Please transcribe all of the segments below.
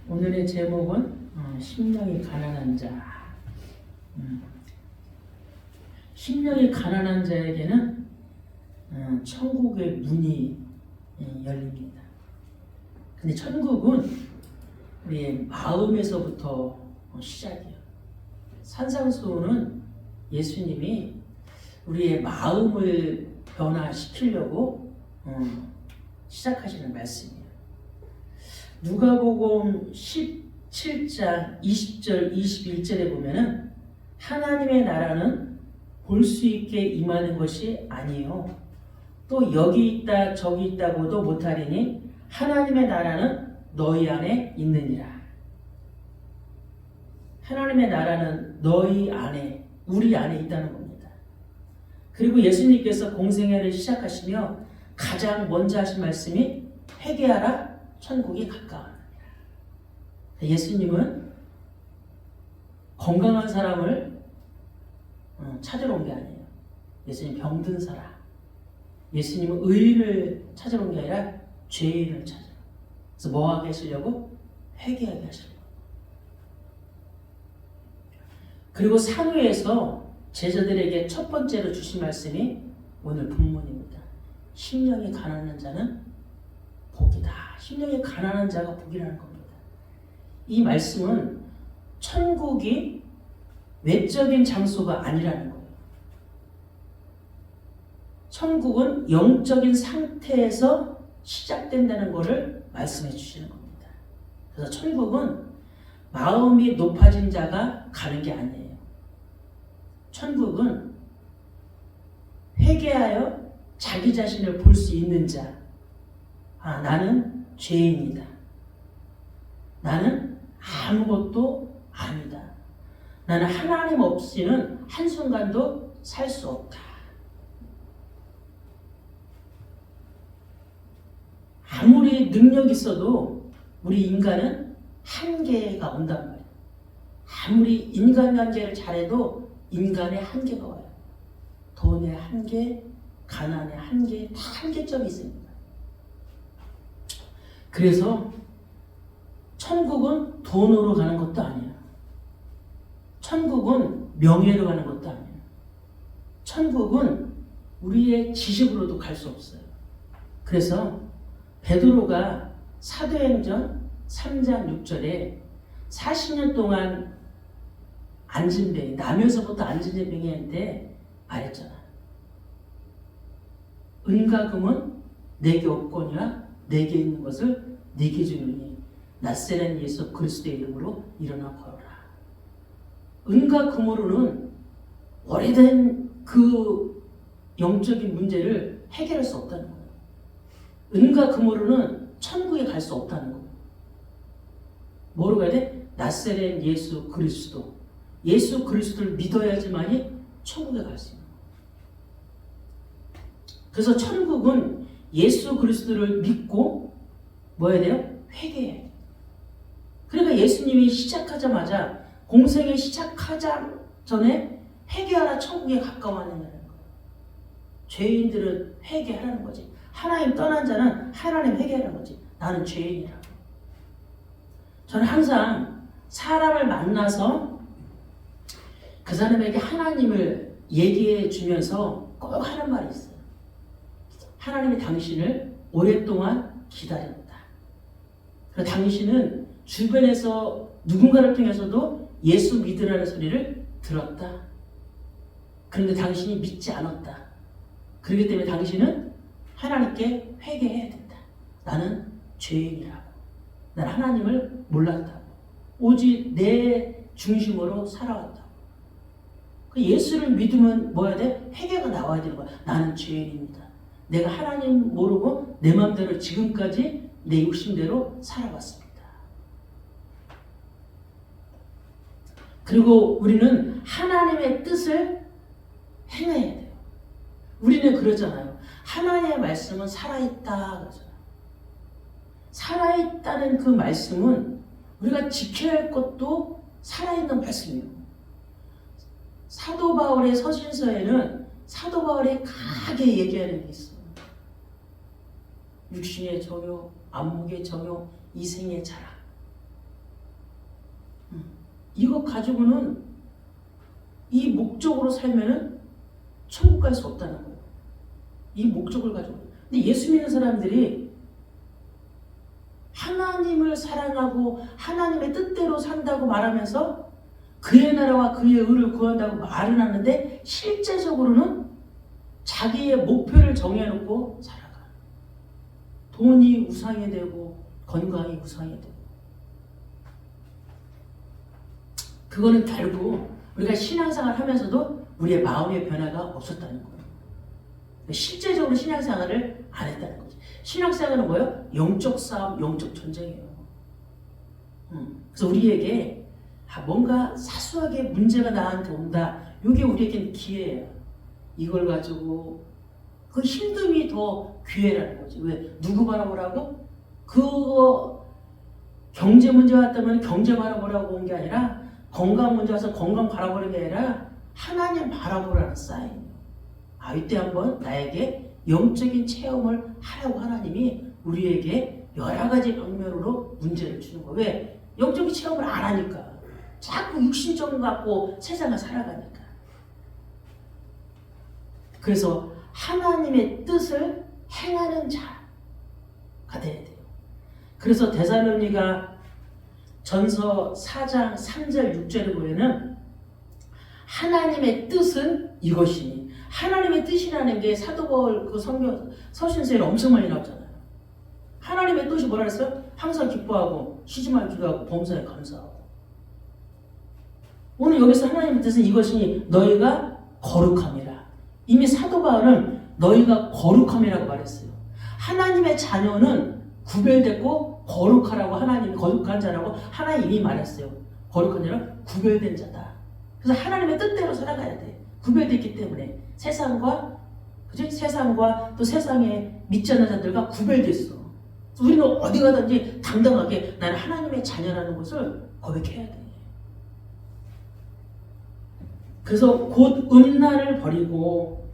오늘의 제목은 심령이 가난한 자. 심령이 가난한 자에게는 천국의 문이 열립니다. 근데 천국은 우리의 마음에서부터 시작이에요. 산상수훈은 예수님이 우리의 마음을 변화시키려고 시작하시는 말씀이에요. 누가복음 17장 20절 21절에 보면은 하나님의 나라는 볼 수 있게 임하는 것이 아니요 또 여기 있다 저기 있다고도 못하리니 하나님의 나라는 너희 안에 있느니라. 하나님의 나라는 너희 안에, 우리 안에 있다는 겁니다. 그리고 예수님께서 공생애를 시작하시며 가장 먼저 하신 말씀이 회개하라, 천국이 가까우니라. 예수님은 건강한 사람을 찾으러 온 게 아니에요. 예수님 병든 사람. 예수님은 의인을 찾으러 온 게 아니라 죄인을 찾으러. 그래서 뭐 하게 하시려고? 회개하게 하시려고. 그리고 상회에서 제자들에게 첫 번째로 주신 말씀이 오늘 본문입니다. 심령이 가난한 자는 복이다. 심령이 가난한 자가 복이라는 겁니다. 이 말씀은 천국이 외적인 장소가 아니라는 거예요. 천국은 영적인 상태에서 시작된다는 것을 말씀해 주시는 겁니다. 그래서 천국은 마음이 높아진 자가 가는 게 아니에요. 천국은 회개하여 자기 자신을 볼 수 있는 자. 나는 죄인이다. 나는 아무것도 아니다. 나는 하나님 없이는 한순간도 살 수 없다. 아무리 능력이 있어도 우리 인간은 한계가 온단 말이에요. 아무리 인간관계를 잘해도 인간의 한계가 와요. 돈의 한계, 가난의 한계, 다 한계점이 있습니다. 그래서 천국은 돈으로 가는 것도 아니에요. 천국은 명예로 가는 것도 아니에요. 천국은 우리의 지식으로도 갈 수 없어요. 그래서 베드로가 사도행전 3장 6절에 40년 동안 앉은 병이, 나면서부터 앉은 병이한테 말했잖아. 은과 금은 내게 없거니와 내게 있는 것을 네게 주노니 나세렛 예수 그리스도의 이름으로 일어나 걸어라. 은과 금으로는 오래된 그 영적인 문제를 해결할 수 없다는 거예요. 은과 금으로는 천국에 갈 수 없다는 거예요. 뭐로 가야 돼? 나세렛 예수 그리스도. 예수 그리스도를 믿어야지만이 천국에 갈 수 있는 거예요. 그래서 천국은 예수 그리스도를 믿고 뭐 해야 돼요? 회개해야 돼요. 그러니까 예수님이 시작하자마자 공생에 시작하자 전에 회개하라 천국에 가까워하는 거예요. 죄인들은 회개하라는 거지. 하나님 떠난 자는 하나님 회개하라는 거지. 나는 죄인이라고. 저는 항상 사람을 만나서 그 사람에게 하나님을 얘기해 주면서 꼭 하는 말이 있어요. 하나님이 당신을 오랫동안 기다렸다. 그리고 당신은 주변에서 누군가를 통해서도 예수 믿으라는 소리를 들었다. 그런데 당신이 믿지 않았다. 그렇기 때문에 당신은 하나님께 회개해야 된다. 나는 죄인이라고. 난 하나님을 몰랐다고. 오직 내 중심으로 살아왔다고. 예수를 믿으면 뭐야 돼? 회개가 나와야 되는 거야. 나는 죄인입니다. 내가 하나님 모르고 내 마음대로 지금까지 내 욕심대로 살아왔습니다. 그리고 우리는 하나님의 뜻을 행해야 돼요. 우리는 그러잖아요. 하나님의 말씀은 살아있다 그러잖아요. 살아있다는 그 말씀은 우리가 지켜야 할 것도 살아있는 말씀이에요. 사도 바울의 서신서에는 사도 바울이 강하게 얘기하는 게 있어요. 육신의 정욕, 안목의 정욕, 이생의 자랑. 이거 가지고는 이 목적으로 살면은 천국 갈 수 없다는 거예요. 이 목적을 가지고. 근데 예수 믿는 사람들이 하나님을 사랑하고 하나님의 뜻대로 산다고 말하면서 그의 나라와 그의 의를 구한다고 말은 하는데 실제적으로는 자기의 목표를 정해놓고 살아가. 돈이 우상이 되고 건강이 우상이 되고. 그거는 결국 우리가 신앙생활을 하면서도 우리의 마음의 변화가 없었다는 거예요. 실제적으로 신앙생활을 안 했다는 거죠. 신앙생활은 뭐예요? 영적 싸움, 영적 전쟁이에요. 그래서 우리에게 뭔가 사소하게 문제가 나한테 온다. 이게 우리에게는 기회예요. 이걸 가지고 그 힘듦이 더 기회라는 거지. 왜? 누구 바라보라고? 그거 경제 문제가 왔다면 경제 바라보라고 온 게 아니라 건강 문제 와서 건강 바라보는 게 아니라 하나님 바라보라는 사인이에요. 이때 한번 나에게 영적인 체험을 하라고 하나님이 우리에게 여러 가지 방면으로 문제를 주는 거예요. 왜? 영적인 체험을 안 하니까. 자꾸 육신적 갖고 세상을 살아가니까. 그래서 하나님의 뜻을 행하는 자가 돼야 돼요. 그래서 데살로니가 전서 4장 3절 6절에 보면은 하나님의 뜻은 이것이니, 하나님의 뜻이라는 게 사도 바울 그 성경 서신서에 엄청 많이 나오잖아요. 하나님의 뜻이 뭐라 그랬어요? 항상 기뻐하고 쉬지 말고 기도하고 범사에 감사하고. 오늘 여기서 하나님의 뜻은 이것이니 너희가 거룩함이라. 이미 사도 바울은 너희가 거룩함이라고 말했어요. 하나님의 자녀는 구별됐고 거룩하라고, 하나님이 거룩한 자라고 하나님이 말했어요. 거룩한 자는 구별된 자다. 그래서 하나님의 뜻대로 살아가야 돼. 구별됐기 때문에 세상과, 그치? 세상과 또 세상에 믿지 않는 자들과 구별됐어. 우리는 어디 가든지 당당하게 나는 하나님의 자녀라는 것을 고백해야 돼. 그래서 곧 음란을 버리고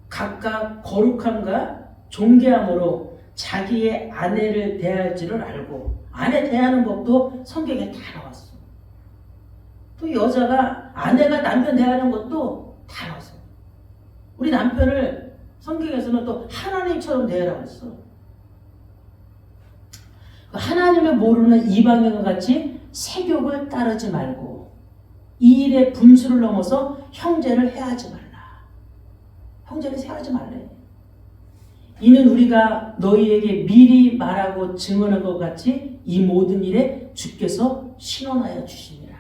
각각 거룩함과 존귀함으로 자기의 아내를 대할 줄을 알고, 아내 대하는 법도 성경에 다 나왔어. 또 여자가 아내가 남편 대하는 것도 다 나왔어. 우리 남편을 성경에서는 또 하나님처럼 대하라고 했어. 하나님을 모르는 이방인과 같이 세욕을 따르지 말고 이 일의 분수를 넘어서 형제를 해하지 말라. 형제를 해하지 말래. 이는 우리가 너희에게 미리 말하고 증언한 것 같이 이 모든 일에 주께서 신원하여 주시니라.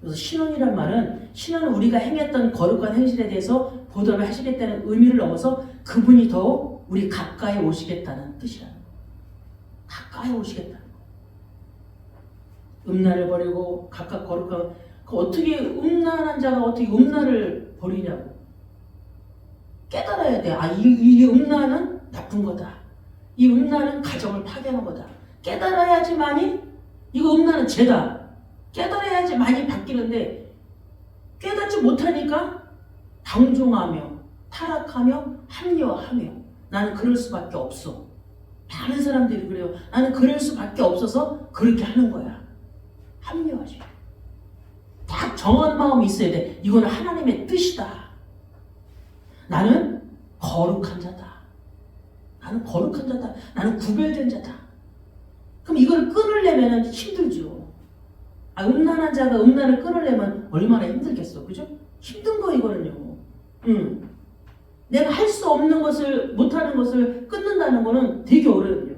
그래서 신원이란 말은, 신원은 우리가 행했던 거룩한 행실에 대해서 보답을 하시겠다는 의미를 넘어서 그분이 더욱 우리 가까이 오시겠다는 뜻이라는 거예요. 가까이 오시겠다는 거예요. 음란을 버리고 각각 거룩한, 어떻게 음란한 자가 어떻게 음란을 버리냐고. 깨달아야 돼. 이 음란은 나쁜 거다. 이 음란은 가정을 파괴하는 거다. 깨달아야지만이, 이거 음란은 죄다. 깨달아야지 많이 바뀌는데 깨닫지 못하니까 방종하며 타락하며 합리화하며 나는 그럴 수밖에 없어. 많은 사람들이 그래요. 나는 그럴 수밖에 없어서 그렇게 하는 거야. 합리화지. 딱 정한 마음이 있어야 돼. 이거는 하나님의 뜻이다. 나는 거룩한 자다. 나는 거룩한 자다. 나는 구별된 자다. 그럼 이걸 끊으려면 힘들죠. 음란한 자가 음란을 끊으려면 얼마나 힘들겠어. 그죠? 힘든 거 이거는요. 내가 할 수 없는 것을, 못하는 것을 끊는다는 거는 되게 어려워요.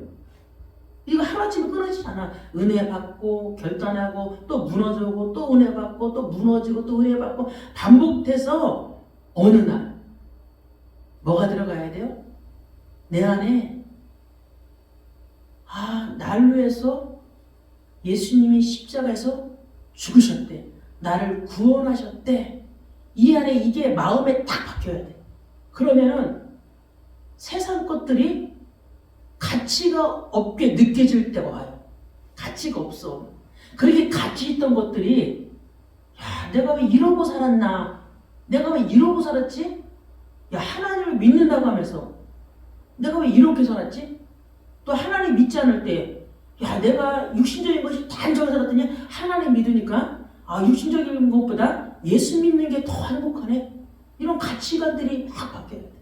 이거 하루아침에 끊어지지 않아. 은혜 받고 결단하고 또 무너지고 또 은혜 받고 또 무너지고 또 은혜 받고 반복돼서 어느 날 뭐가 들어가야 돼요? 내 안에 날 위해서 예수님이 십자가에서 죽으셨대. 나를 구원하셨대. 이 안에 이게 마음에 딱 박혀야 돼. 그러면은 세상 것들이 가치가 없게 느껴질 때가 와요. 가치가 없어. 그렇게 가치 있던 것들이, 내가 왜 이러고 살았나? 내가 왜 이러고 살았지? 하나님을 믿는다고 하면서 내가 왜 이렇게 살았지? 또 하나님 믿지 않을 때 야, 내가 육신적인 것이 단정을 살았더니 하나님 믿으니까 육신적인 것보다 예수 믿는 게 더 행복하네. 이런 가치관들이 막 바뀌어야 돼.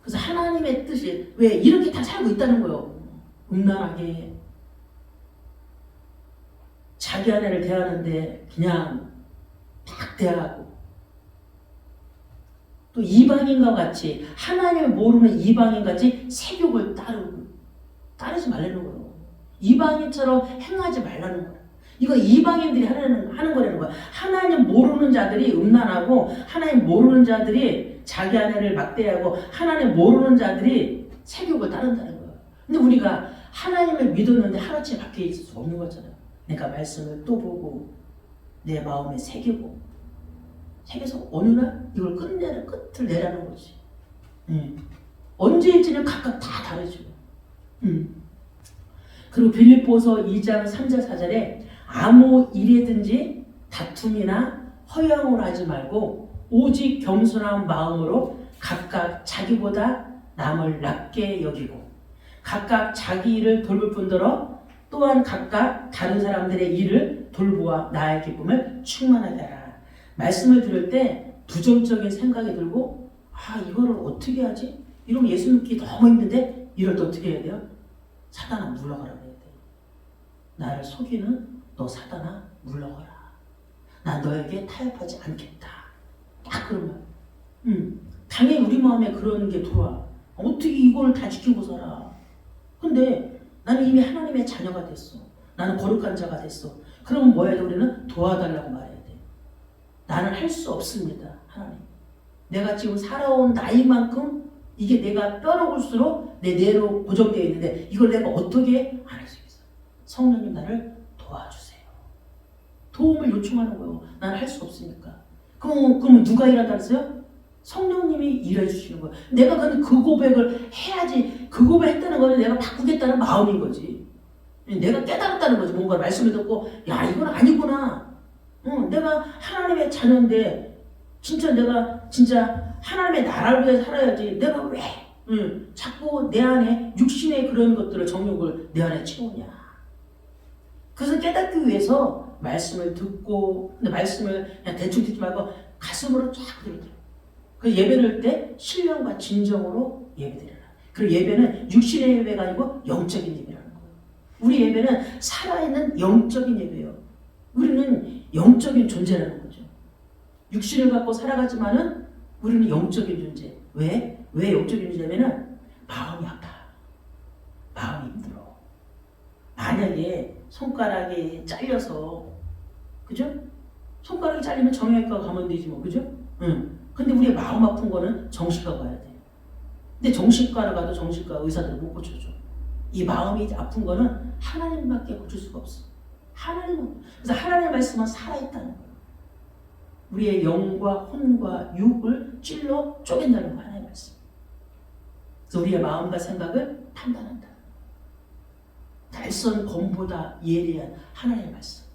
그래서 하나님의 뜻이 왜 이렇게 다 살고 있다는 거예요. 음란하게 자기 아내를 대하는데 그냥 딱 대하고, 또 이방인과 같이 하나님을 모르는 이방인같이 세욕을 따르지 말라는 거예요. 이방인처럼 행하지 말라는 거예요. 이거 이방인들이 하는 거라는 거야. 하나님 모르는 자들이 음란하고, 하나님 모르는 자들이 자기 아내를 막대하고, 하나님 모르는 자들이 세욕을 따른다는 거예요. 근데 우리가 하나님을 믿었는데 하루아침에 바뀌어 있을 수 없는 거잖아요. 내가 말씀을 또 보고 내 마음에 새기고, 새겨서 어느 날 이걸 끝을 내라는 거지. 언제일지는 각각 다 다르죠. 그리고 빌립보서 2장 3절 4절에 아무 일이든지 다툼이나 허영을 하지 말고 오직 겸손한 마음으로 각각 자기보다 남을 낮게 여기고, 각각 자기 일을 돌볼 뿐더러 또한 각각 다른 사람들의 일을 돌보아 나의 기쁨을 충만하게 하라. 말씀을 들을 때 부정적인 생각이 들고, 이거를 어떻게 하지? 이러면 예수 믿기 너무 힘든데 이럴 때 어떻게 해야 돼요? 사단아, 물러가라 그래야 돼. 나를 속이는 너 사단아, 물러가라. 난 너에게 타협하지 않겠다. 딱 그러면 당연히 우리 마음에 그런 게 들어와. 어떻게 이걸 다 지키고 살아? 근데 나는 이미 하나님의 자녀가 됐어. 나는 거룩한 자가 됐어. 그러면 뭐 해야 돼? 우리는 도와달라고 말해야 돼. 나는 할 수 없습니다. 하나님. 내가 지금 살아온 나이만큼 이게 내가 뼈로울수록 내 뇌로 고정되어 있는데 이걸 내가 어떻게 안 할 수 있어? 성령님 나를 도와주세요. 도움을 요청하는 거예요. 나는 할 수 없으니까. 그러면 누가 일한다 그랬어요? 성령님이 일해 주시는 거예요. 내가 근데 그 고백을 해야지. 그 고백을 했다는 거는 내가 바꾸겠다는 마음인 거지. 내가 깨달았다는 거지. 뭔가 말씀을 듣고 야, 이건 아니구나. 내가 하나님의 자녀인데 내가 하나님의 나라를 위해 살아야지. 내가 왜 자꾸 내 안에 육신의 그런 것들을, 정욕을 내 안에 채우냐. 그래서 깨닫기 위해서 말씀을 듣고, 근데 말씀을 그냥 대충 듣지 말고 가슴으로 쫙 들어요. 그 예배를 때 신령과 진정으로 예배드려라. 그리고 예배는 육신의 예배가 아니고 영적인 예배라는 거예요. 우리 예배는 살아있는 영적인 예배예요. 우리는 영적인 존재라는 거죠. 육신을 갖고 살아가지만은 우리는 영적인 존재. 왜 영적인 존재냐면은 마음이 아파. 마음이 힘들어. 만약에 손가락이 잘려서, 그죠? 손가락이 잘리면 정형외과 가면 되지 뭐, 그죠? 근데 우리 마음 아픈 거는 정신과 가야 돼. 근데 정신과를 가도 정신과 의사들은 못 고쳐줘. 이 마음이 아픈 거는 하나님밖에 고칠 수가 없어. 하나님은. 그래서 하나님의 말씀은 살아있다는 거예요. 우리의 영과 혼과 육을 찔러 쪼갠다는 거, 하나님의 말씀. 그래서 우리의 마음과 생각을 판단한다. 날선 검보다 예리한 하나님의 말씀.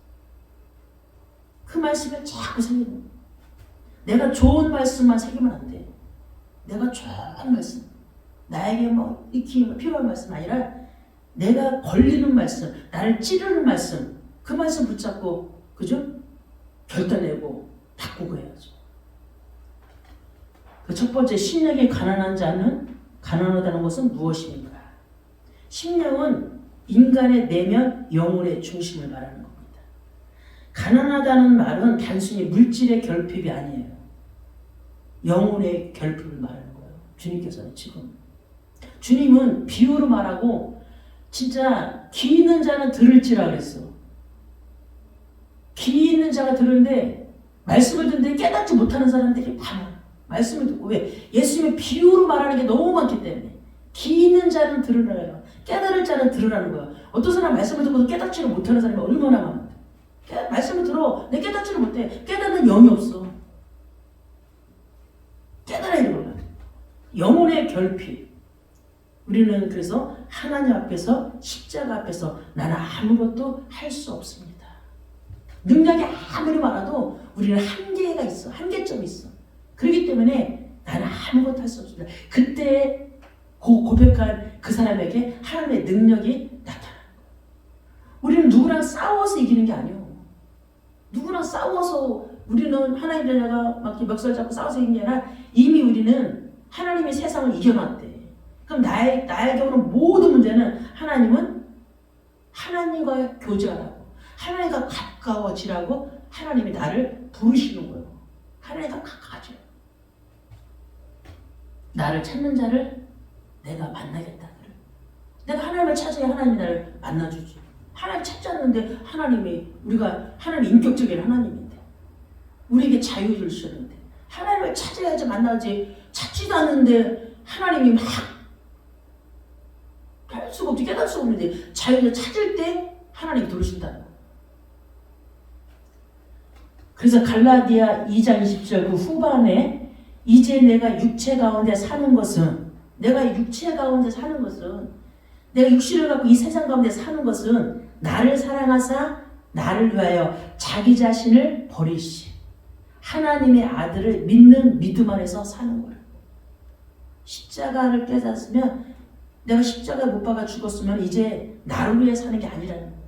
그 말씀을 자꾸 새기는 거예요. 내가 좋은 말씀만 새기면 안 돼. 내가 좋은 말씀, 나에게 뭐 익히 필요한 말씀 아니라 내가 걸리는 말씀, 나를 찌르는 말씀, 그 말씀 붙잡고, 그죠? 결단내고 바꾸고 해야죠. 그 첫 번째, 심령이 가난한 자는, 가난하다는 것은 무엇입니까? 심령은 인간의 내면 영혼의 중심을 말하는 겁니다. 가난하다는 말은 단순히 물질의 결핍이 아니에요. 영혼의 결핍을 말하는 거예요. 주님께서는 지금. 주님은 비유로 말하고 진짜 귀 있는 자는 들을지라 그랬어. 귀 있는 자가 들은데 말씀을 듣는데 깨닫지 못하는 사람들이 많아. 말씀을 듣고 왜? 예수님의 비유로 말하는 게 너무 많기 때문에. 귀 있는 자는 들으라요. 깨달을 자는 들으라는 거야. 어떤 사람 말씀을 듣고도 깨닫지를 못하는 사람이 얼마나 많은데. 말씀을 들어. 내 깨닫지를 못해. 깨닫는 영이 없어. 깨달아야 되는 거야. 영혼의 결핍. 우리는 그래서 하나님 앞에서, 십자가 앞에서 나는 아무것도 할 수 없습니다. 능력이 아무리 많아도 우리는 한계가 있어. 한계점이 있어. 그렇기 때문에 나는 아무것도 할 수 없습니다. 그때 고백한 그 사람에게 하나님의 능력이 나타나는 거예요. 우리는 누구랑 싸워서 이기는 게 아니에요. 누구랑 싸워서 우리는 하나님 자녀가 막 멱살 잡고 싸워서 이기는 게 아니라 이미 우리는 하나님의 세상을 이겨놨대. 그럼 나에게 오는 모든 문제는 하나님은 하나님과 교제하라고, 하나님과 가까워지라고 하나님이 나를 부르시는 거예요. 하나님과 가까워져. 나를 찾는 자를 내가 만나겠다. 내가 하나님을 찾아야 하나님이 나를 만나주지. 하나님 찾지 않는데 우리가 하나님 인격적인 하나님인데 우리에게 자유를 주셨는데 하나님을 찾아야지 만나지. 찾지도 않는데 하나님이 막 할 수가 없지, 깨달을 수가 없는데 자유를 찾을 때 하나님이 들으신다는 거예요. 그래서 갈라디아 2장 20절 그 후반에 이제 내가 육체 가운데 사는 것은 내가 육신을 갖고 이 세상 가운데 사는 것은 나를 사랑하사 나를 위하여 자기 자신을 버리시 하나님의 아들을 믿는 믿음 안에서 사는 거예요. 십자가를 깨닫으면 내가 십자가에 못 박아 죽었으면 이제 나를 위해 사는 게 아니라는 거예요.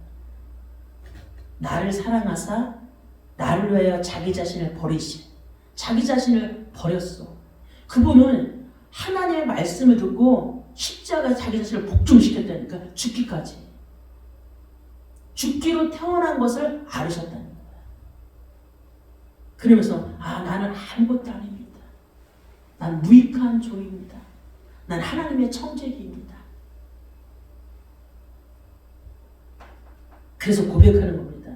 나를 사랑하사 나를 위하여 자기 자신을 버리시. 자기 자신을 버렸어. 그분은 하나님의 말씀을 듣고 십자가에 자기 자신을 복종시켰다니까. 죽기까지. 죽기로 태어난 것을 알으셨다는 거예요. 그러면서 나는 아무것도 아닙니다. 난 무익한 종입니다. 난 하나님의 청지기입니다. 그래서 고백하는 겁니다.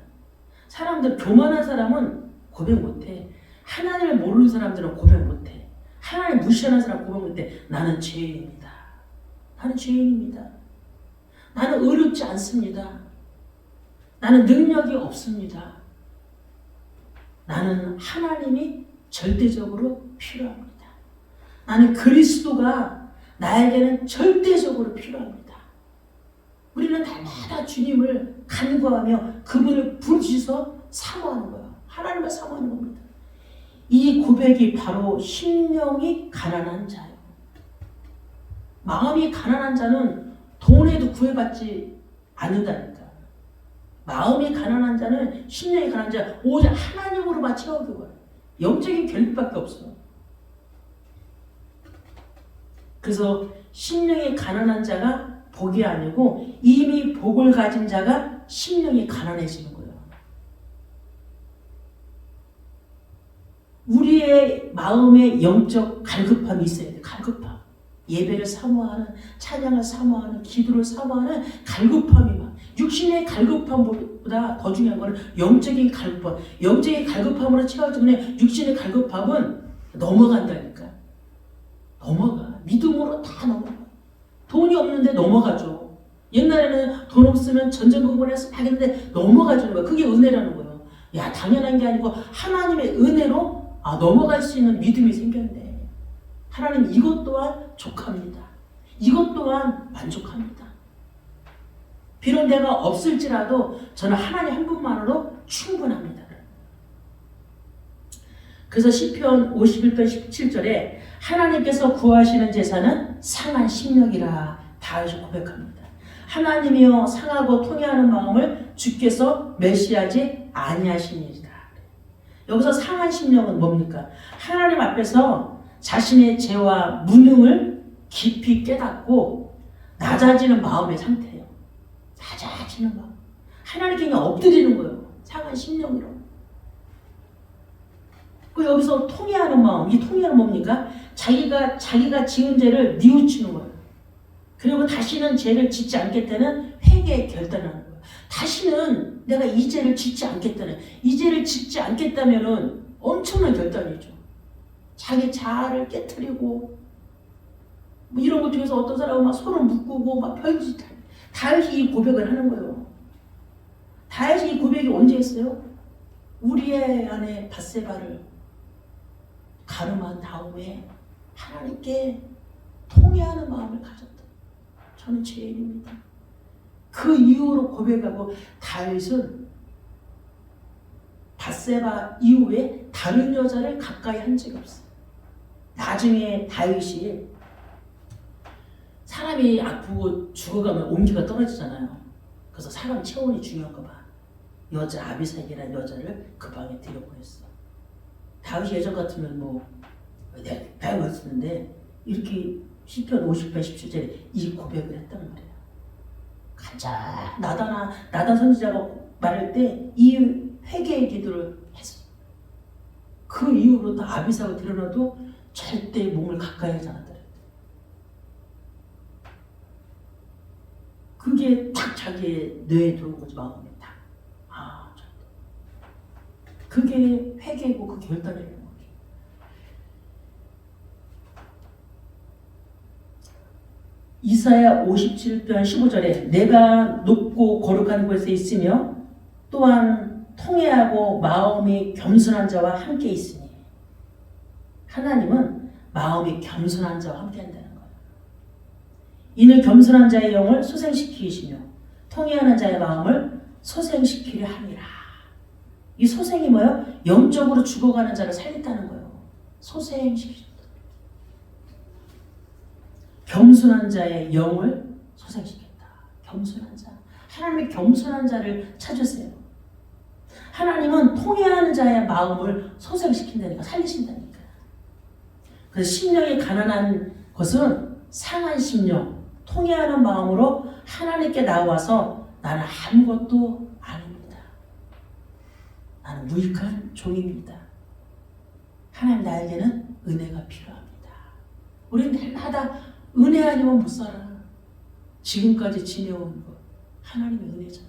사람들, 교만한 사람은 고백 못해. 하나님을 모르는 사람들은 고백 못해. 하나님 무시하는 사람 고백 못해. 나는 죄인입니다. 나는 죄인입니다. 나는 의롭지 않습니다. 나는 능력이 없습니다. 나는 하나님이 절대적으로 필요합니다. 나는 그리스도가 나에게는 절대적으로 필요합니다. 우리는 날마다 주님을 간구하며 그분을 부르짖어 사모하는 거예요. 하나님을 사모하는 겁니다. 이 고백이 바로 심령이 가난한 자예요. 마음이 가난한 자는 돈에도 구애받지 않는다니까. 마음이 가난한 자는, 심령이 가난한 자 오직 하나님으로만 채워주고 가요. 영적인 결핍밖에 없어요. 그래서 심령이 가난한 자가 복이 아니고 이미 복을 가진 자가 심령이 가난해지는 거예요. 우리의 마음에 영적 갈급함이 있어야 돼요. 갈급함. 예배를 사모하는, 찬양을 사모하는, 기도를 사모하는 갈급함이 막. 육신의 갈급함보다 더 중요한 것은 영적인 갈급함. 영적인 갈급함으로 채워지기 때문에 육신의 갈급함은 넘어간다니까. 넘어가. 믿음으로 다 넘어가. 돈이 없는데 넘어가죠. 옛날에는 돈 없으면 전전긍긍해서 하겠는데 넘어가주는 거야. 그게 은혜라는 거예요. 야, 당연한 게 아니고 하나님의 은혜로 넘어갈 수 있는 믿음이 생겼네. 하나님 이것 또한 족합니다. 이것 또한 만족합니다. 비록 내가 없을지라도 저는 하나님 한 분만으로 충분합니다. 그래서 시편 51편 17절에 하나님께서 구하시는 제사는 상한 심령이라 다윗이 고백합니다. 하나님이여 상하고 통해하는 마음을 주께서 멸시하지 아니하시니이다. 여기서 상한 심령은 뭡니까? 하나님 앞에서 자신의 죄와 무능을 깊이 깨닫고 낮아지는 마음의 상태예요. 낮아지는 마음. 하나님께 그냥 엎드리는 거예요. 상한 심령으로. 여기서 통회하는 마음, 이 통회는 뭡니까? 자기가 지은 죄를 뉘우치는 거예요. 그리고 다시는 죄를 짓지 않겠다는 회개의 결단을 하는 거예요. 다시는 내가 이 죄를 짓지 않겠다는, 이 죄를 짓지 않겠다면은 엄청난 결단이죠. 자기 자아를 깨트리고, 이런 것 중에서 어떤 사람은 막 손을 묶고, 막 별짓 다. 다윗이 이 고백을 하는 거예요. 다윗이 이 고백이 언제 했어요? 우리의 아내 밧세바를 가늠한 다음에 하나님께 통회하는 마음을 가졌다. 저는 죄인입니다. 그 이후로 고백하고 다윗은 밧세바 이후에 다른 여자를 가까이 한 적이 없어요. 나중에 다윗이 사람이 아프고 죽어가면 온기가 떨어지잖아요. 그래서 사람 체온이 중요한가 봐. 여자 아비삭이라는 여자를 그 방에 들여보냈어. 다윗이 예전 같으면 뭐 내가 했었는데 이렇게 시편 50편 17절에 이 고백을 했단 말이야. 가자 나단 선지자가 말할 때 이 회개의 기도를 했어. 그 이후로 또 아비삭을 들여놔도 절대 몸을 가까이 하지 않았다. 그게 딱 자기의 뇌에 들어온 거지, 마음에 딱. 그게 회개고 그 결단이라는 거죠. 이사야 57편 15절에 내가 높고 거룩한 곳에 있으며 또한 통회하고 마음이 겸손한 자와 함께 있으니, 하나님은 마음이 겸손한 자와 함께 한다는 거예요. 이는 겸손한 자의 영을 소생시키시며 통회하는 자의 마음을 소생시키려 함이라. 이 소생이 뭐예요? 영적으로 죽어가는 자를 살렸다는 거예요. 소생시키셨다. 겸손한 자의 영을 소생시켰다. 겸손한 자. 하나님의 겸손한 자를 찾으세요. 하나님은 통회하는 자의 마음을 소생시킨다니까, 살리신다니까. 그래서 심령이 가난한 것은 상한 심령, 통회하는 마음으로 하나님께 나와서 나는 아무것도 아닙니다. 나는 무익한 종입니다. 하나님 나에게는 은혜가 필요합니다. 우리는 날마다 은혜 아니면 못 살아. 지금까지 지내온 것 하나님의 은혜잖아.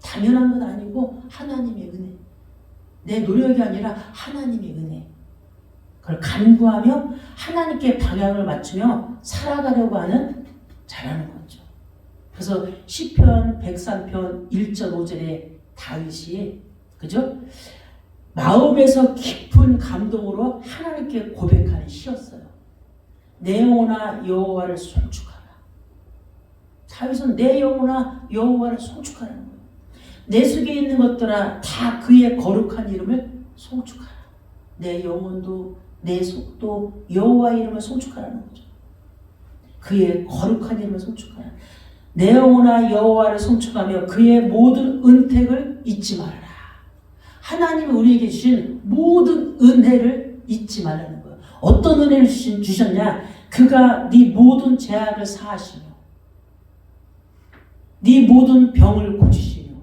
당연한 건 아니고 하나님의 은혜. 내 노력이 아니라 하나님의 은혜. 그걸 간구하며 하나님께 방향을 맞추며 살아가려고 하는 자라는 거죠. 그래서 시편 103편 1.5절에 다윗이 그죠? 마음에서 깊은 감동으로 하나님께 고백하는 시였어요. 내 영혼아 여호와를 송축하라. 다윗은 내 영혼아 여호와를 송축하라는 거예요. 내 속에 있는 것들아 다 그의 거룩한 이름을 송축하라. 내 영혼도 내 속도 여호와 이름을 송축하라는 거죠. 그의 거룩한 이름을 송축하라. 내 영혼아 여호와를 송축하며 그의 모든 은택을 잊지 말아라. 하나님이 우리에게 주신 모든 은혜를 잊지 말라는 거예요. 어떤 은혜를 주셨냐? 그가 네 모든 죄악을 사하시며 네 모든 병을 고치시며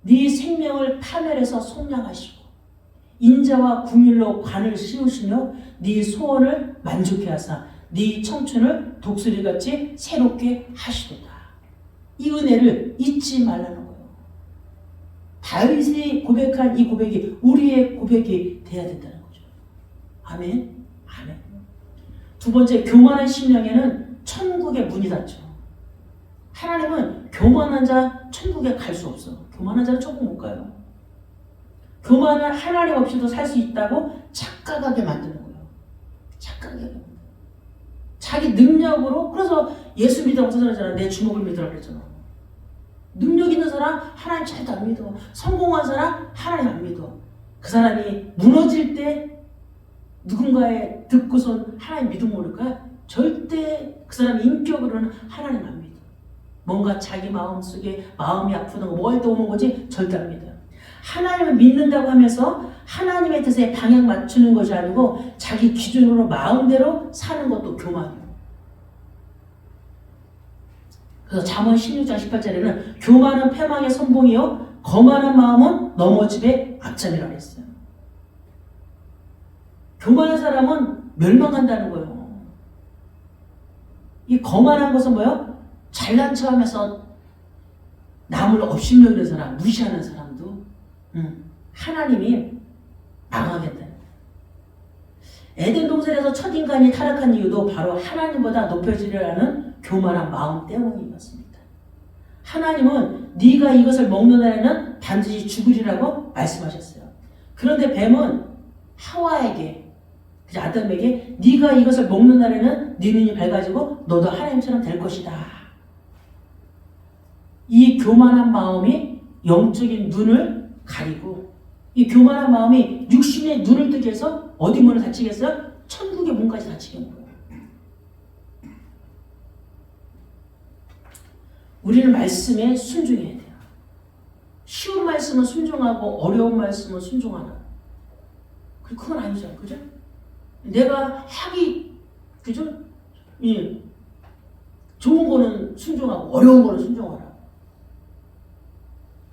네 생명을 파멸해서 속량하시고 인자와 궁율로 관을 씌우시며 네 소원을 만족해 하사 네 청춘을 독수리같이 새롭게 하시도다. 이 은혜를 잊지 말라는 거예요. 다윗이 고백한 이 고백이 우리의 고백이 돼야 된다는 거죠. 아멘. 아멘. 두 번째, 교만한 심령에는 천국의 문이 닫죠. 하나님은 교만한 자 천국에 갈 수 없어. 교만한 자는 천국 못 가요. 교만은 하나님 없이도 살 수 있다고 착각하게 만드는 거예요. 착각하게 만드는 거예요. 자기 능력으로. 그래서 예수 믿어 어떤 사람이잖아. 내 주먹을 믿으라 그랬잖아. 능력 있는 사람 하나님 절대 안 믿어. 성공한 사람 하나님 안 믿어. 그 사람이 무너질 때 누군가의 듣고선 하나님 믿음 모를까? 절대 그 사람 인격으로는 하나님 안 믿어. 뭔가 자기 마음속에 마음이 아프다 뭐 할 때 오는 거지 절대 안 믿어요. 하나님을 믿는다고 하면서 하나님의 뜻에 방향 맞추는 것이 아니고 자기 기준으로 마음대로 사는 것도 교만이에요. 그래서 잠언 16장 18절에는 교만은 패망의 선봉이요 거만한 마음은 넘어짐의 앞잠이라고 했어요. 교만한 사람은 멸망한다는 거예요. 이 거만한 것은 뭐예요? 잘난 척하면서 남을 업신여기는 사람, 무시하는 사람도 하나님이 망하겠다. 에덴 동산에서 첫 인간이 타락한 이유도 바로 하나님보다 높여지려는 교만한 마음 때문이었습니다. 하나님은 네가 이것을 먹는 날에는 반드시 죽으리라고 말씀하셨어요. 그런데 뱀은 하와에게, 아담에게 네가 이것을 먹는 날에는 네 눈이 밝아지고 너도 하나님처럼 될 것이다. 이 교만한 마음이 영적인 눈을 가리고 이 교만한 마음이 육신의 눈을 뜨게 해서 어디 문을 닫히겠어요? 천국의 문까지 닫히게 하는 거예요. 우리는 말씀에 순종해야 돼요. 쉬운 말씀은 순종하고 어려운 말씀은 순종하나. 그건 아니잖아요. 그죠? 내가 하기, 그죠? 예. 좋은 거는 순종하고 어려운 거는 순종하라.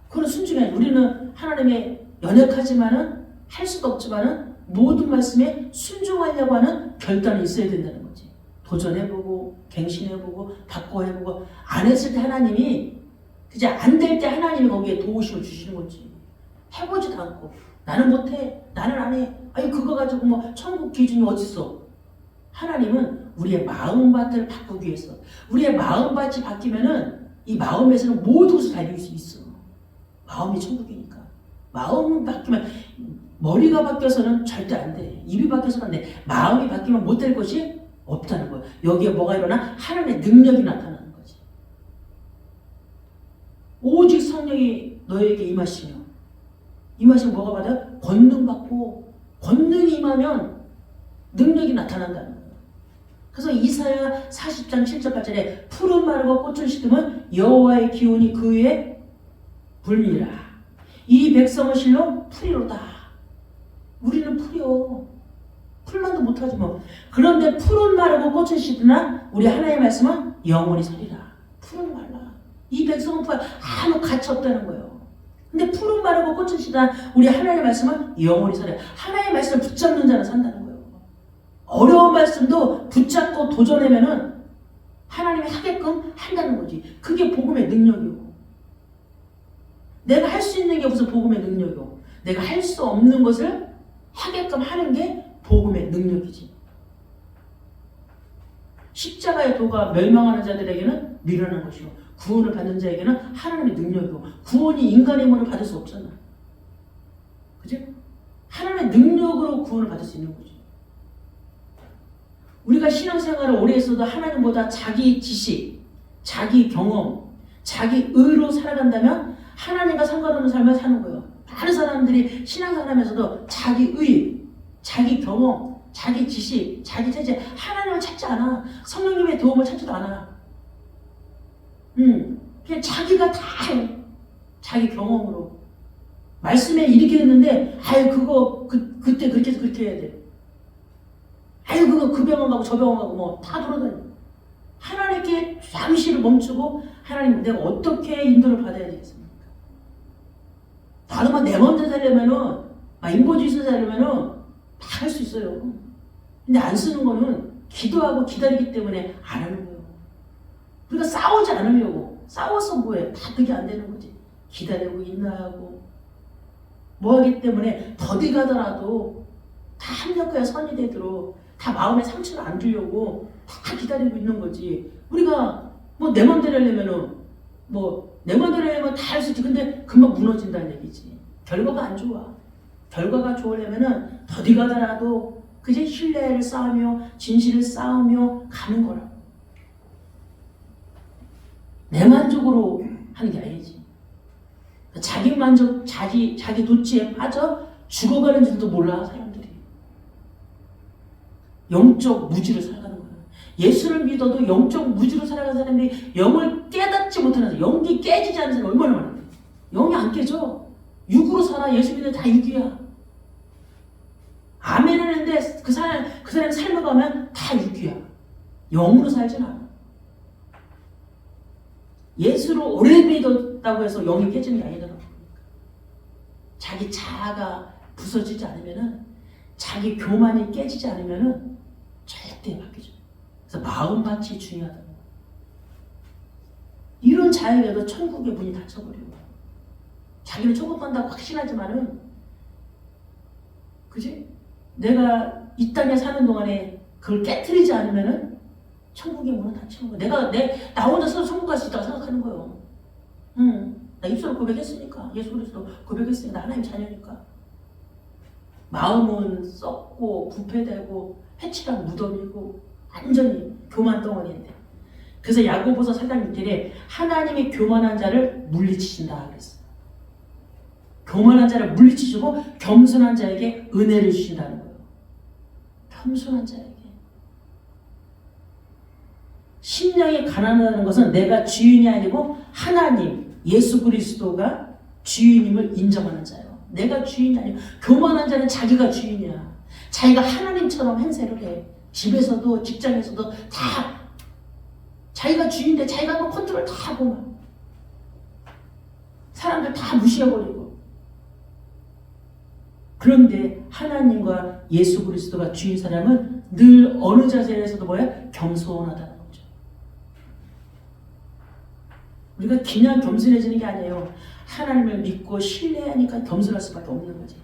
그건 순종해야 돼. 우리는 하나님의 연약하지만은 할 수도 없지만은 모든 말씀에 순종하려고 하는 결단이 있어야 된다는 거지. 도전해보고 갱신해보고 바꿔해보고 안 했을 때 하나님이 그죠? 안 될 때 하나님이 거기에 도우심을 주시는 거지. 해보지도 않고 나는 못해, 나는 안 해. 아니 그거 가지고 뭐 천국 기준이 어딨어? 하나님은 우리의 마음밭을 바꾸기 위해서 우리의 마음밭이 바뀌면은 이 마음에서는 모든 것을 달릴 수 있어. 마음이 천국이니까. 마음이 바뀌면 머리가 바뀌어서는 절대 안 돼. 입이 바뀌어서는 안 돼. 마음이 바뀌면 못 될 것이 없다는 거예요. 여기에 뭐가 일어나? 하나님의 능력이 나타나는 거지. 오직 성령이 너에게 임하시면 뭐가 받아요? 권능 받고 권능이 임하면 능력이 나타난다는 거예요. 그래서 이사야 40장 7절 8절에 푸른 마르고 꽃을 시듬은 여호와의 기운이 그 위에 불미라. 이 백성은 실로 풀이로다. 우리는 풀이요. 풀만도 못하지 뭐. 그런데 풀은 마르고 꽃은 시드나 우리 하나님의 말씀은 영원히 서리라. 풀은 말라. 이 백성은 아무 가치 없다는 거예요. 근데 풀은 마르고 꽃은 시드나 우리 하나님의 말씀은 영원히 서리라. 하나님의 말씀을 붙잡는 자는 산다는 거예요. 어려운 말씀도 붙잡고 도전하면은 하나님이 하게끔 한다는 거지. 그게 복음의 능력이고. 내가 할 수 있는 게 무슨 복음의 능력이고. 내가 할 수 없는 것을 하게끔 하는 게 복음의 능력이지. 십자가의 도가 멸망하는 자들에게는 미련한 것이고 구원을 받는 자에게는 하나님의 능력이고 구원이 인간의 힘으로 받을 수 없잖아. 그치? 하나님의 능력으로 구원을 받을 수 있는 거지. 우리가 신앙생활을 오래 했어도 하나님보다 자기 지식, 자기 경험, 자기 의로 살아간다면 하나님과 상관없는 삶을 사는 거예요. 많은 사람들이 신앙생활하면서도 자기 의, 자기 경험, 자기 지식, 자기 체제, 하나님을 찾지 않아. 성령님의 도움을 찾지도 않아. 그냥 자기가 다 해. 자기 경험으로. 말씀에 이렇게 했는데, 아유, 그거, 그때 그렇게 해서 그렇게 해야 돼. 아유, 그거 그 병원 가고 저 병원 가고 뭐 다 돌아다녀. 하나님께 잠시를 멈추고, 하나님, 내가 어떻게 인도를 받아야 되겠습니까? 나도만 내 맘대로 살려면은, 인본주의 살려면은, 다 할 수 있어요. 근데 안 쓰는 거는 기도하고 기다리기 때문에 안 하는 거예요. 우리가 싸우지 않으려고. 싸워서 뭐해? 다 그게 안 되는 거지. 기다리고 인내하고. 뭐 하기 때문에 더디 가더라도 다 합력해야 선이 되도록 다 마음에 상처를 안 주려고 다 기다리고 있는 거지. 우리가 뭐 내 맘대로 하려면은 뭐 내 맘대로 하려면 다 할 수 있지. 근데 금방 무너진다는 얘기지. 결과가 안 좋아. 결과가 좋으려면은 더디 가더라도 그제 신뢰를 쌓으며 진실을 쌓으며 가는 거라고. 내 만족으로 하는 게 아니지. 자기 만족, 자기 도취에 빠져 죽어가는 줄도 몰라 사람들이. 영적 무지로 살아가는 거야. 예수를 믿어도 영적 무지로 살아가는 사람들이 영을 깨닫지 못하는 사람, 영이 깨지지 않는 사람이 얼마나 많은데. 영이 안 깨져. 육으로 살아. 예수 믿는 다 육이야. 아멘 하는데 그 사람 삶을 가면 다 육이야. 영으로 살진 않아. 예수를 오래 믿었다고 해서 영이 깨지는 게 아니더라고. 자기 자아가 부서지지 않으면은, 자기 교만이 깨지지 않으면은 절대 바뀌죠. 그래서 마음밭이 중요하다고. 이런 자에게도 천국의 문이 닫혀버리고, 자기는 천국 간다고 확신하지만은, 그지? 내가 이 땅에 사는 동안에 그걸 깨트리지 않으면은 천국의 문은 닫히는 거야. 나 혼자서 천국 갈 수 있다고 생각하는 거예요. 나 입술로 고백했으니까. 예수 그리스도 고백했으니까. 나 하나님 자녀니까. 마음은 썩고 부패되고 해치란 무덤이고 완전히 교만 덩어리인데. 그래서 야고보서 4장 6절에 하나님이 교만한 자를 물리치신다 그랬어요. 교만한 자를 물리치시고 겸손한 자에게 은혜를 주신다는 거예요. 겸손한 자에게. 심령이 가난하다는 것은 내가 주인이 아니고 하나님, 예수 그리스도가 주인임을 인정하는 자예요. 내가 주인이 아니고 교만한 자는 자기가 주인이야. 자기가 하나님처럼 행세를 해. 집에서도 직장에서도 다 자기가 주인인데 자기가 한번 컨트롤 다 하고 사람들 다 무시해버리고. 그런데 하나님과 예수 그리스도가 주인 사람은 늘 어느 자세에서도 뭐야? 겸손하다는 거죠. 우리가 그냥 겸손해지는 게 아니에요. 하나님을 믿고 신뢰하니까 겸손할 수밖에 없는 거지.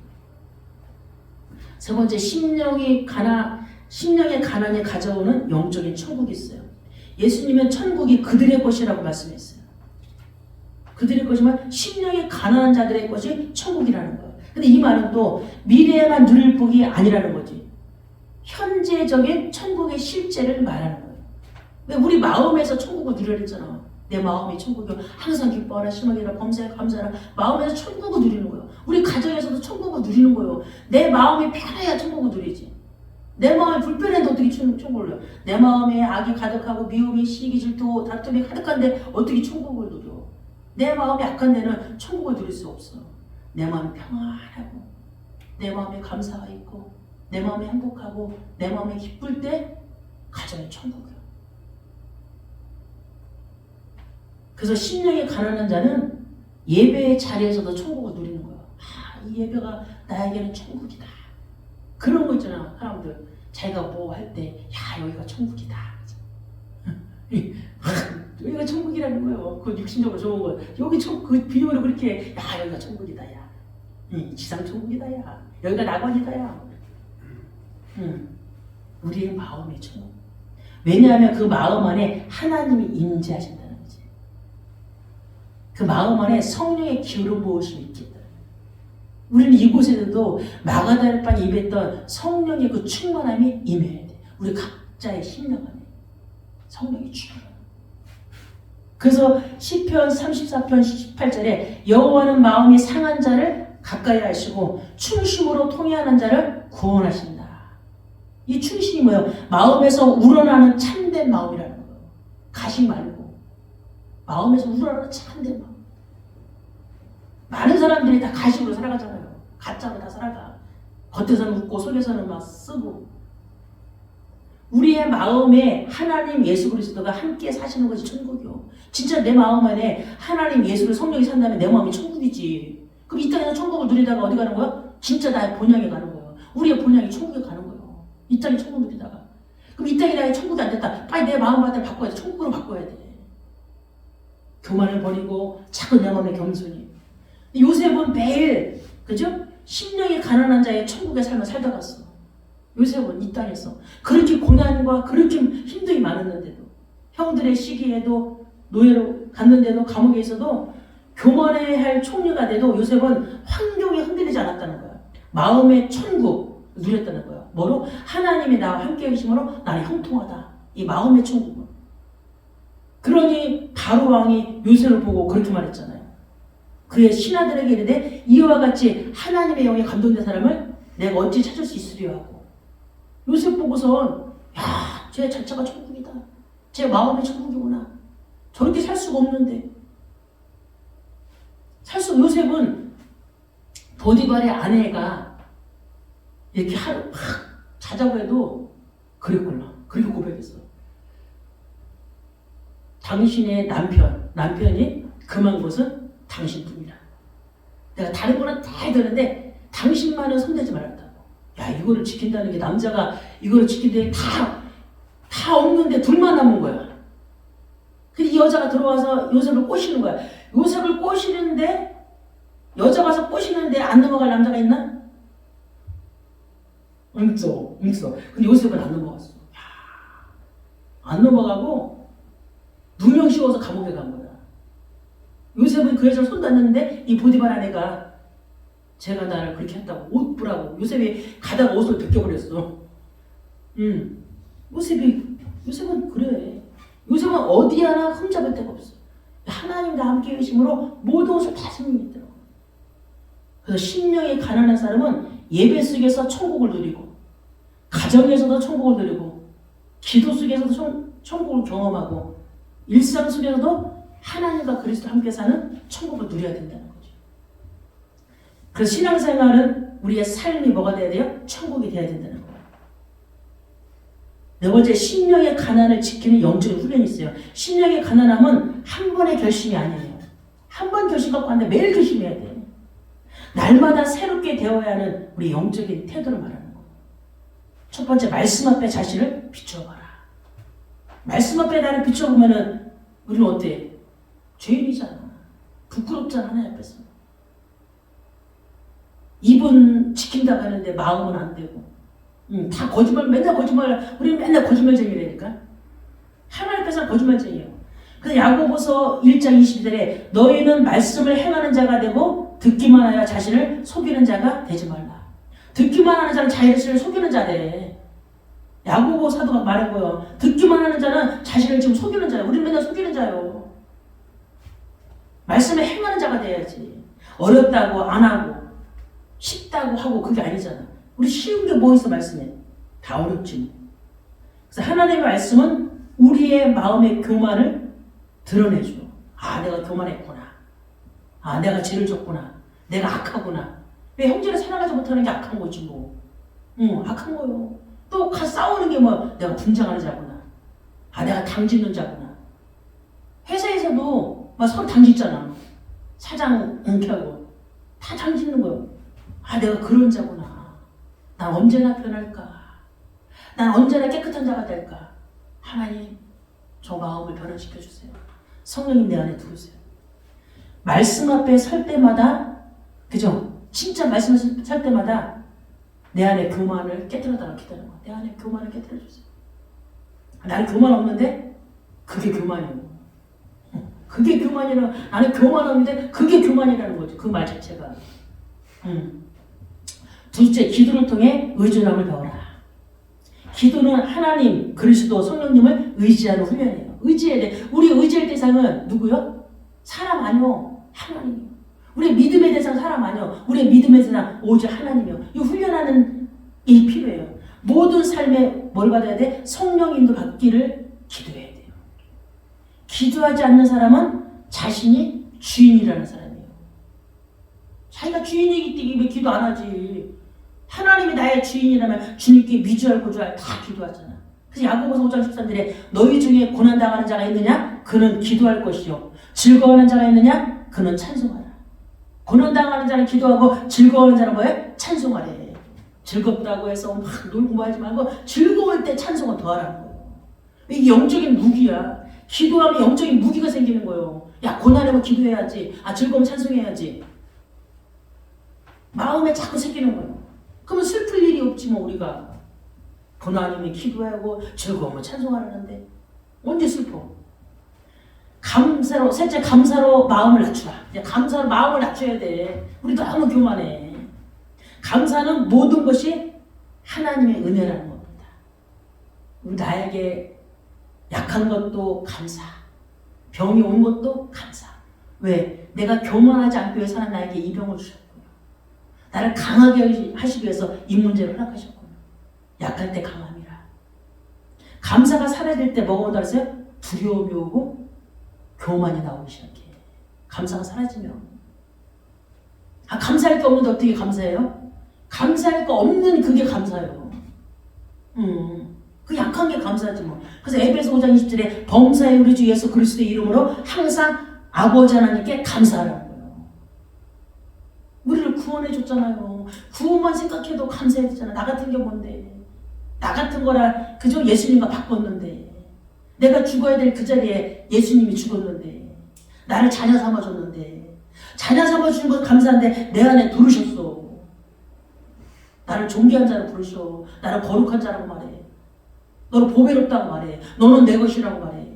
세 번째, 심령의 가난이 가져오는 영적인 천국이 있어요. 예수님은 천국이 그들의 것이라고 말씀했어요. 그들의 것이면 심령이 가난한 자들의 것이 천국이라는 거예요. 근데 이 말은 또 미래에만 누릴 복이 아니라는 거지. 현재적인 천국의 실제를 말하는 거예요. 왜 우리 마음에서 천국을 누려냈잖아. 내 마음이 천국이요. 항상 기뻐하라, 심하게라, 범사에 감사하라. 마음에서 천국을 누리는 거예요. 우리 가정에서도 천국을 누리는 거예요. 내 마음이 편해야 천국을 누리지. 내 마음이 불편해도 어떻게 천국을 누려? 내 마음에 악이 가득하고 미움이, 시기, 질투, 다툼이 가득한데 어떻게 천국을 누려? 내 마음이 약한 데는 천국을 누릴 수 없어. 내 마음이 평안하고 내 마음에 감사가 있고 내 마음이 행복하고 내 마음이 기쁠 때 가정이 천국이야. 그래서 심령이 가난한 자는 예배의 자리에서도 천국을 누리는 거야. 이 예배가 나에게는 천국이다. 그런 거 있잖아. 사람들 자기가 뭐 할 때 여기가 천국이다. 여기가 천국이라는 거예요. 그 육신적으로 좋은 거. 여기 그 비유로 그렇게 여기가 천국이다. 지상 천국이다. 여기가 낙원이다. 우리의 마음의 천국. 왜냐하면 그 마음 안에 하나님이 임재하신다는 거지. 그 마음 안에 성령의 기울음 부으심이 있겠다. 우리는 이곳에도 마가다락방에 임했던 성령의 그 충만함이 임해야 돼. 우리 각자의 심령 안에 성령이 충만해. 그래서 시편 34편 18절에 여호와는 마음이 상한 자를 가까이 하시고 충심으로 통회하는 자를 구원하신다. 이 충심이 뭐예요? 마음에서 우러나는 참된 마음이라는 거예요. 가식 말고 마음에서 우러나는 참된 마음. 많은 사람들이 다 가식으로 살아가잖아요. 가짜로 다 살아가. 겉에서는 웃고 속에서는 막 쓰고. 우리의 마음에 하나님 예수 그리스도가 함께 사시는 것이 천국이요. 진짜 내 마음 안에 하나님 예수를 성령이 산다면 내 마음이 천국이지. 그럼 이 땅에서 천국을 누리다가 어디 가는 거야? 진짜 나의 본향에 가는 거예요. 우리의 본향이 천국에 가는 거예요. 이 땅에 천국 누리다가. 그럼 이 땅이 나의 천국이 안 됐다. 빨리 내 마음을 바꿔야 돼. 천국으로 바꿔야 돼. 교만을 버리고 작은 내 마음의 겸손이. 요셉은 매일 그죠? 심령이 가난한 자의 천국의 삶을 살다 갔어. 요셉은 이 땅에서 그렇게 고난과 그렇게 힘듦이 많았는데도 형들의 시기에도 노예로 갔는데도 감옥에 있어도 교만해야 할 총리가 돼도 요셉은 환경에 흔들리지 않았다는 거야. 마음의 천국 누렸다는 거야. 뭐로? 하나님이 나와 함께 계심으로 나는 형통하다. 이 마음의 천국은. 그러니 바로 왕이 요셉을 보고 그렇게 말했잖아요. 그의 신하들에게 이르되 이와 같이 하나님의 영에 감동된 사람을 내가 어찌 찾을 수 있으리요 하고. 요셉 보고선 쟤 자체가 천국이다. 쟤 마음의 천국이구나. 저렇게 살 수가 없는데. 요셉은 보디발의 아내가 이렇게 하루 막 자자고 해도 그랬구나. 그렇게 고백했어. 당신의 남편이 금한 것은 당신뿐이라. 내가 다른 거는 다 해드는데 당신만은 손대지 말았다고. 이거를 지킨다는 게 남자가 이거를 지키는데 다 없는데 둘만 남은 거야. 이 여자가 들어와서 요셉을 꼬시는 거야. 요셉을 꼬시는데 여자 가서 꼬시는데 안 넘어갈 남자가 있나? 없어. 근데 요셉은 안 넘어갔어. 안 넘어가고 누명 씌워서 감옥에 간 거야. 요셉은 그 여자를 손 놨는데 이 보디발 아내가 제가 나를 그렇게 했다고 옷 부라고. 요셉이 가다가 옷을 벗겨버렸어. 요셉은 그래. 요셉은 어디 하나 흠잡을 데가 없어. 하나님과 함께 계심으로 모든 것을 다 승리했더라고. 그래서 심령이 가난한 사람은 예배 속에서 천국을 누리고 가정에서도 천국을 누리고 기도 속에서도 천국을 경험하고 일상 속에서도 하나님과 그리스도 함께 사는 천국을 누려야 된다는 거죠. 그래서 신앙생활은 우리의 삶이 뭐가 돼야 돼요? 천국이 돼야 된다는 거예요. 네 번째, 심령의 가난을 지키는 영적인 훈련이 있어요. 심령의 가난함은 한 번의 결심이 아니에요. 한 번 결심 갖고 하는데 매일 결심해야 돼. 날마다 새롭게 되어야 하는 우리 영적인 태도를 말하는 거예요. 첫 번째, 말씀 앞에 자신을 비춰봐라. 말씀 앞에 나를 비춰보면은 우리는 어때? 죄인이잖아. 부끄럽잖아, 하나님 앞에서. 입은 지킨다고 하는데 마음은 안 되고. 다 거짓말, 맨날 거짓말, 우리는 맨날 거짓말쟁이라니까. 하나님 앞에서는 거짓말쟁이에요. 그래서 야고보서 1장 22절에 너희는 말씀을 행하는 자가 되고 듣기만 하여 자신을 속이는 자가 되지 말라. 듣기만 하는 자는 자신을 속이는 자래. 야고보 사도가 말한 거예요. 듣기만 하는 자는 자신을 지금 속이는 자예요. 우리는 맨날 속이는 자예요. 말씀에 행하는 자가 돼야지. 어렵다고 안 하고 쉽다고 하고 그게 아니잖아. 우리 쉬운 게 뭐 있어 말씀에? 다 어렵지 뭐. 그래서 하나님의 말씀은 우리의 마음의 교만을 드러내줘. 아, 내가 교만했구나. 아, 내가 죄를 졌구나. 내가 악하구나. 왜 형제를 사랑하지 못하는 게 악한 거지 뭐. 악한 거요. 또 싸우는 게 뭐 내가 분장하는 자구나. 아, 내가 당짓는 자구나. 회사에서도 막 서로 당짓잖아. 사장 은퇴하고 다 당짓는 거요. 아, 내가 그런 자구나. 난 언제나 변할까? 난 언제나 깨끗한 자가 될까? 하나님, 저 마음을 변화시켜 주세요. 성령님 내 안에 들어오세요. 말씀 앞에 설 때마다, 그죠? 진짜 말씀 앞에 설 때마다 내 안에 교만을 깨뜨려달라고 기다리는 거야. 내 안에 교만을 깨뜨려 주세요. 나는 교만 없는데 그게 교만이에요. 그게 교만이라, 나는 교만 없는데 그게 교만이라는 거죠. 그 말 자체가. 둘째, 기도를 통해 의존함을 배워라. 기도는 하나님, 그리스도, 성령님을 의지하는 훈련이에요. 의지해야 돼. 우리 의지할 대상은 누구요? 사람 아니요. 하나님이요. 우리의 믿음의 대상 사람 아니요. 우리의 믿음의 대상 오직 하나님이요. 이 훈련하는 게 필요해요. 모든 삶에 뭘 받아야 돼? 성령 인도 받기를 기도해야 돼요. 기도하지 않는 사람은 자신이 주인이라는 사람이에요. 자기가 주인이기 때문에 왜 기도 안 하지? 하나님이 나의 주인이라면 주님께 위주할 고주할 다 기도하잖아. 그래서 야고보서 5장 13절에 너희 중에 고난당하는 자가 있느냐? 그는 기도할 것이요. 즐거워하는 자가 있느냐? 그는 찬송하라. 고난당하는 자는 기도하고 즐거워하는 자는 뭐예요? 찬송하래. 즐겁다고 해서 막 놀고 뭐 하지 말고 즐거울 때 찬송을 더하라는 거예요. 이게 영적인 무기야. 기도하면 영적인 무기가 생기는 거예요. 야, 고난하면 기도해야지. 아, 즐거우면 찬송해야지. 마음에 자꾸 생기는 거예요. 그러면 슬플 일이 없지 뭐 우리가. 고난이면 기도하고 즐거우면 찬송하라는데 언제 슬퍼? 감사로, 셋째 감사로 마음을 낮추라. 감사로 마음을 낮춰야 돼. 우리 너무 교만해. 감사는 모든 것이 하나님의 은혜라는 겁니다. 우리 나에게 약한 것도 감사. 병이 온 것도 감사. 왜? 내가 교만하지 않기 위해서 하나님 나에게 이 병을 주셨구나. 나를 강하게 하시기 위해서 이 문제를 허락하셨구나. 약할 때 강함이라. 감사가 사라질 때 뭐가 온다 그랬어요? 두려움이 오고 교만이 나오기 시작해. 감사가 사라지면. 아, 감사할 게 없는데 어떻게 감사해요? 감사할 거 없는 그게 감사예요. 그 약한 게 감사하지 뭐. 그래서 에베소 5장 20절에 범사의 우리 주 예수 그리스도의 이름으로 항상 아버지 하나님께 감사하라는 거예요. 우리를 구원해 줬잖아요. 구원만 생각해도 감사해야 되잖아. 나 같은 게 뭔데. 나 같은 거라 그저 예수님과 바꿨는데. 내가 죽어야 될 그 자리에 예수님이 죽었는데. 나를 자녀 삼아줬는데. 자녀 삼아주신 것 감사한데 내 안에 들으셨어. 나를 존귀한 자로 부르셔. 나를 거룩한 자라고 말해. 너는 보배롭다고 말해. 너는 내 것이라고 말해.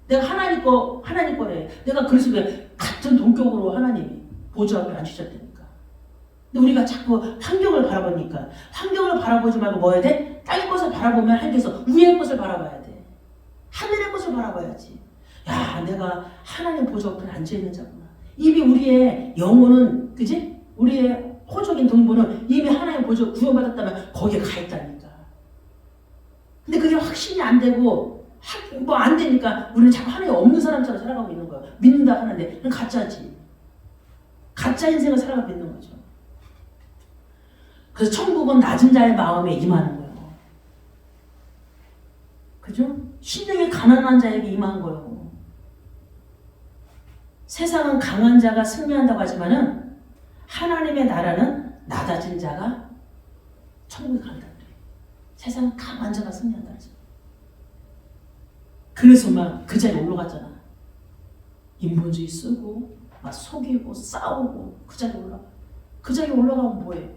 내가 하나님 거래. 내가 그래서 왜 같은 동격으로 하나님이 보좌 앞에 앉으셨다니까. 근데 우리가 자꾸 환경을 바라보니까 환경을 바라보지 말고 뭐 해야 돼? 땅의 것을 바라보면 한계에서 위의 것을 바라봐야 돼. 하늘의 것을 바라봐야지. 야, 내가 하나님 보좌 앞에 앉아있는 자구나. 이미 우리의 영혼은, 그지? 우리의 호적인 동부는 이미 하나님 보좌 구원받았다면 거기에 가 있다니까. 근데 그게 확신이 안 되고 뭐 안 되니까 우리는 자꾸 하나님 없는 사람처럼 살아가고 있는 거야. 믿는다 하는데 그건 가짜지. 가짜 인생을 살아가고 있는 거죠. 그래서 천국은 낮은 자의 마음에 임하는 거예요. 그죠? 심령이 가난한 자에게 임한 거예요. 세상은 강한 자가 승리한다고 하지만은 하나님의 나라는 낮아진 자가 천국에 간다 그래요. 세상은 강한 자가 승리한다 그러죠. 그래서 막 그 자리에 올라가잖아. 인본주의 쓰고 막 속이고 싸우고 그 자리에 올라가. 그 자리에 올라가면 뭐해?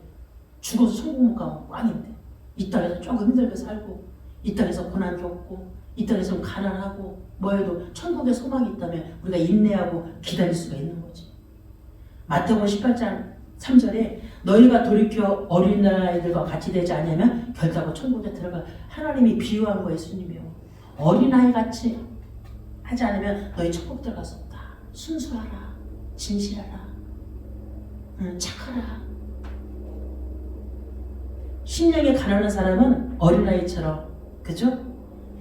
죽어서 천국 못 가면 꽝인데. 이 땅에서 조금 힘들게 살고 이 땅에서 고난 겪고 이 땅에서 가난하고 뭐해도 천국에 소망이 있다면 우리가 인내하고 기다릴 수가 있는 거지. 마태복음 18장 3절에 너희가 돌이켜 어린아이들과 같이 되지 않으면 결단코 천국에 들어가. 하나님이 비유한 거 예수님이요. 어린아이 같이 하지 않으면 너희 천국 들어갈 수 없다. 순수하라. 진실하라. 착하라. 심령이 가난한 사람은 어린아이처럼, 그죠?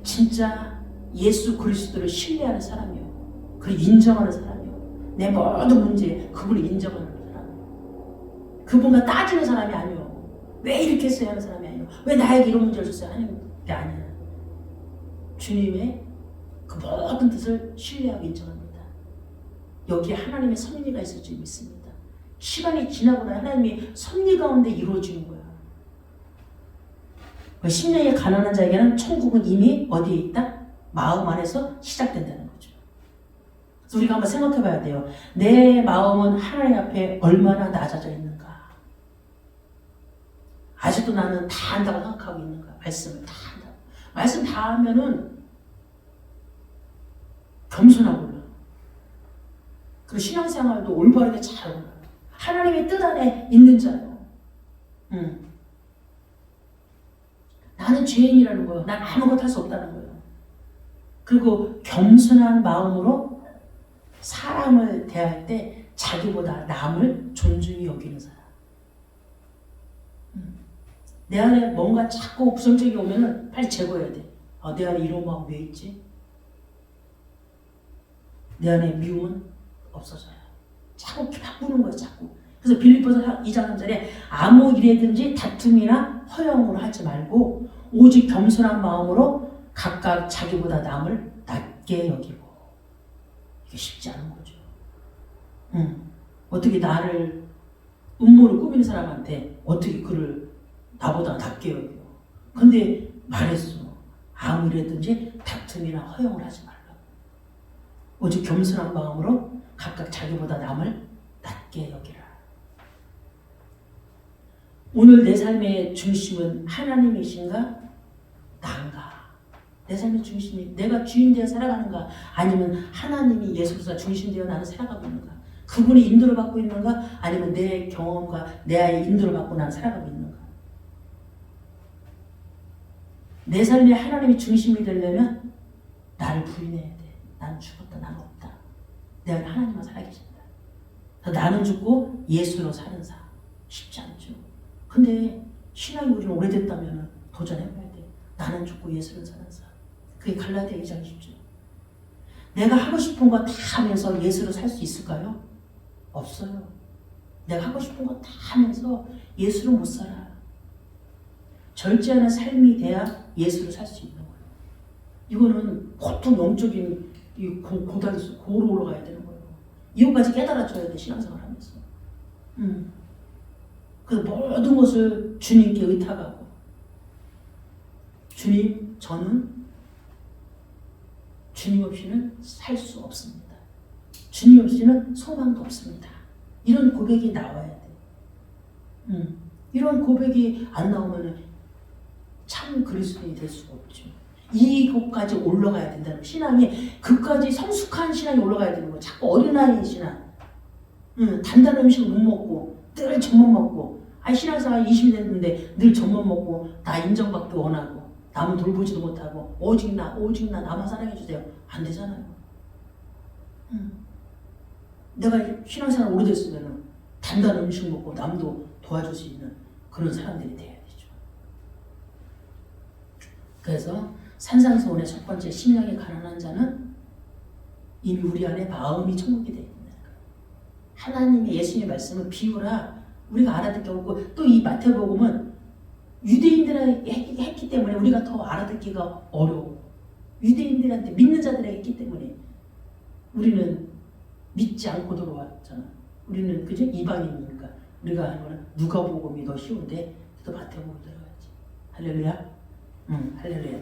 진짜 예수 그리스도를 신뢰하는 사람이요. 그리고 인정하는 사람이요. 내 모든 문제에 그분을 인정하는 사람. 그분과 따지는 사람이 아니요. 왜 이렇게 했어야 하는 사람이 아니요. 왜 나에게 이런 문제를 줬어요? 하는 게 아니야. 주님의 그 모든 뜻을 신뢰하고 인정합니다. 여기에 하나님의 섭리가 있을 줄 믿습니다. 시간이 지나고 나면 하나님이 섭리 가운데 이루어지는 거야. 심령이 가난한 자에게는 천국은 이미 어디에 있다? 마음 안에서 시작된다는 거죠. 그래서 우리가 한번 생각해 봐야 돼요. 내 마음은 하나님 앞에 얼마나 낮아져 있는가? 아직도 나는 다 안다고 생각하고 있는가? 말씀을 다 한다고. 말씀 다 하면은 겸손하고 그리고 신앙생활도 올바르게 잘 올라요. 하나님의 뜻 안에 있는 자예요. 나는 죄인이라는 거예요. 난 아무것도 할 수 없다는 거예요. 그리고 겸손한 마음으로 사람을 대할 때 자기보다 남을 존중히 여기는 사람. 내 안에 뭔가 자꾸 부정적이 오면은 빨리 제거해야 돼. 내 안에 이런 마음 왜 있지? 내 안에 미움은 없어져요. 자꾸 바꾸는 거예요. 자꾸. 그래서 빌립보서 2장 3절에 아무 일에든지 다툼이나 허영으로 하지 말고 오직 겸손한 마음으로 각각 자기보다 남을 낮게 여기고. 이게 쉽지 않은 거죠. 어떻게 나를 음모를 꾸미는 사람한테 어떻게 그를 나보다 낮게 여겨. 근데 말했어. 아무 일에든지 다툼이나 허영을 하지 말라고. 오직 겸손한 마음으로 각각 자기보다 남을 낮게 여기라. 오늘 내 삶의 중심은 하나님이신가? 난가? 내 삶의 중심이 내가 주인 되어 살아가는가? 아니면 하나님이 예수가 중심 되어 나는 살아가고 있는가? 그분이 인도를 받고 있는가? 아니면 내 경험과 내 아이의 인도를 받고 나는 살아가고 있는가? 내 삶에 하나님이 중심이 되려면 나를 부인해야 돼. 나는 죽었다. 나는 없다. 내 안에 하나님만 살아계신다. 나는 죽고 예수로 사는 삶. 쉽지 않죠. 근데 신앙이 우리는 오래됐다면 도전해봐야 돼. 나는 죽고 예수로 사는 삶. 그게 갈라디아 2장 10절. 내가 하고 싶은 거 다 하면서 예수로 살 수 있을까요? 없어요. 내가 하고 싶은 거 다 하면서 예수로 못 살아. 절제하는 삶이 돼야 예수를 살 수 있는 거예요. 이거는 보통 영적인 고단수, 고로 올라가야 되는 거예요. 이것까지 깨달아줘야 돼, 신앙생활 하면서. 그 모든 것을 주님께 의탁하고, 주님, 저는 주님 없이는 살 수 없습니다. 주님 없이는 소망도 없습니다. 이런 고백이 나와야 돼. 이런 고백이 안 나오면 참 그리스도인이 될 수가 없죠. 이곳까지 올라가야 된다는 신앙이, 그까지 성숙한 신앙이 올라가야 되는 거예요. 자꾸 어린아이 신앙. 단단한 음식을 못 먹고 늘 젖만 먹고, 신앙생활 20이 됐는데 늘 젖만 먹고 나 인정받기 원하고 남은 돌보지도 못하고 오직 나 나만 사랑해주세요. 안 되잖아요. 내가 신앙생활 오래됐으면 단단한 음식 먹고 남도 도와줄 수 있는 그런 사람들이 돼야 되죠. 그래서 산상수훈의 첫 번째 심령이 가난한 자는 이미 우리 안에 마음이 천국이 되어 있는 거예요. 하나님의 예수님의 말씀을 비유라 우리가 알아듣기 어렵고 또 이 마태복음은 유대인들에게 했기 때문에 우리가 더 알아듣기가 어려워. 유대인들한테 믿는 자들에게 했기 때문에 우리는 믿지 않고 들어왔잖아. 우리는 그저 이방인이니까 우리가 하는 거는 누가복음이 더 쉬운데 또 마태복음 들어가야지. 할렐루야. 할렐루야.